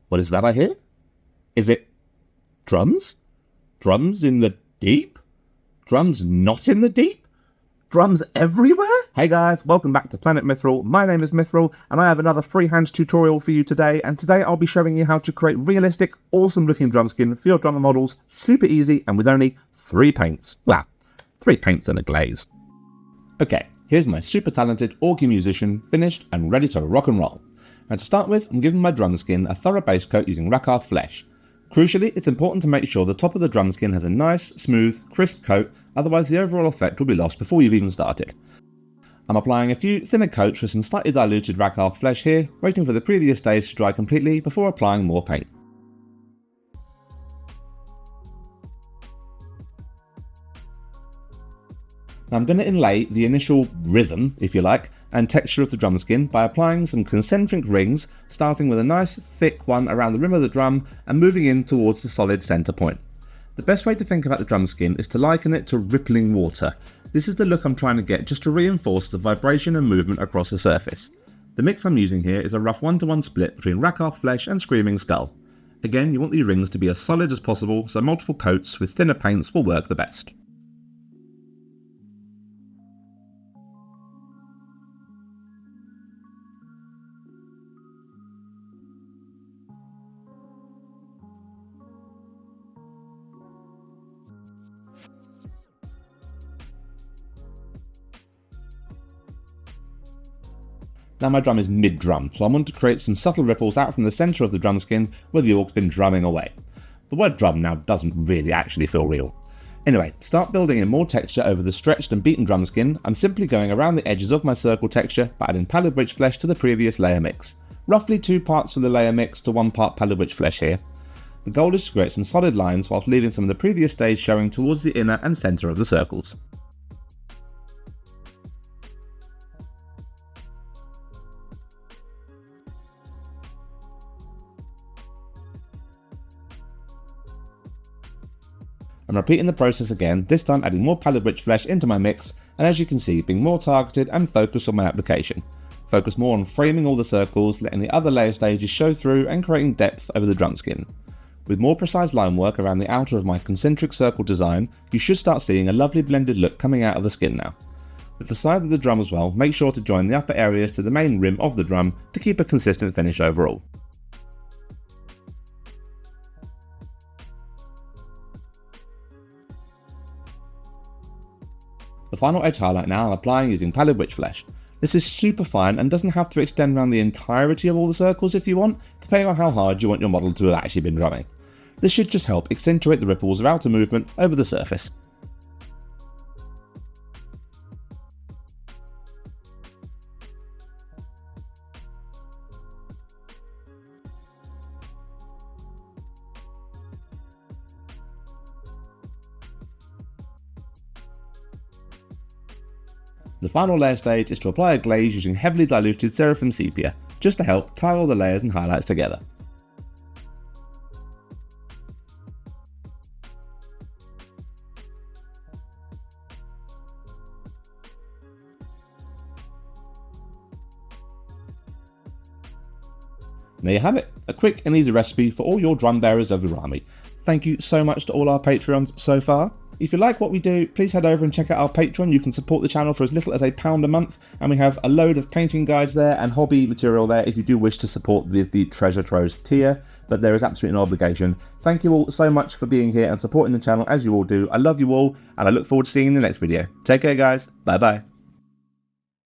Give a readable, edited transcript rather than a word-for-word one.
What is that I hear? Is it drums? Drums in the deep? Drums not in the deep? Drums everywhere? Hey guys, welcome back to Planet Mithril. My name is Mithril, and I have another freehand tutorial for you today, and today I'll be showing you how to create realistic, awesome looking drum skin for your drummer models, super easy and with only 3 paints. Well, 3 paints and a glaze. Okay, here's my super talented Orc musician, finished and ready to rock and roll. And to start with, I'm giving my drum skin a thorough base coat using Rakarth Flesh. Crucially, it's important to make sure the top of the drum skin has a nice, smooth, crisp coat, otherwise the overall effect will be lost before you've even started. I'm applying a few thinner coats with some slightly diluted Rakarth Flesh here, waiting for the previous stage to dry completely before applying more paint. Now I'm going to inlay the initial rhythm, if you like, and texture of the drum skin by applying some concentric rings, starting with a nice thick one around the rim of the drum and moving in towards the solid centre point. The best way to think about the drum skin is to liken it to rippling water. This is the look I'm trying to get just to reinforce the vibration and movement across the surface. The mix I'm using here is a rough 1-to-1 split between Rakarth Flesh and Screaming Skull. Again, you want these rings to be as solid as possible, so multiple coats with thinner paints will work the best. Now my drum is mid-drum, so I want to create some subtle ripples out from the centre of the drum skin where the Orc's been drumming away. The word drum now doesn't really actually feel real. Anyway, start building in more texture over the stretched and beaten drum skin. I'm simply going around the edges of my circle texture by adding Pallid Witch Flesh to the previous layer mix. Roughly 2 parts for the layer mix to 1 part Pallid Witch Flesh here. The goal is to create some solid lines whilst leaving some of the previous stage showing towards the inner and centre of the circles. I'm repeating the process again, this time adding more Pallid Witch Flesh into my mix, and as you can see, being more targeted and focused on my application. Focus more on framing all the circles, letting the other layer stages show through and creating depth over the drum skin. With more precise line work around the outer of my concentric circle design, you should start seeing a lovely blended look coming out of the skin now. With the side of the drum as well, make sure to join the upper areas to the main rim of the drum to keep a consistent finish overall. The final edge highlight now I'm applying using Pallid Witch Flesh. This is super fine and doesn't have to extend around the entirety of all the circles if you want, depending on how hard you want your model to have actually been drumming. This should just help accentuate the ripples of outer movement over the surface. The final layer stage is to apply a glaze using heavily diluted Seraphim Sepia, just to help tie all the layers and highlights together. And there you have it, a quick and easy recipe for all your drum bearers of your army. Thank you so much to all our Patreons so far. If you like what we do, please head over and check out our Patreon. You can support the channel for as little as £1 a month, and we have a load of painting guides there and hobby material there if you do wish to support with the Treasure Troves tier, but there is absolutely no obligation. Thank you all so much for being here and supporting the channel as you all do. I love you all, and I look forward to seeing you in the next video. Take care guys, bye bye.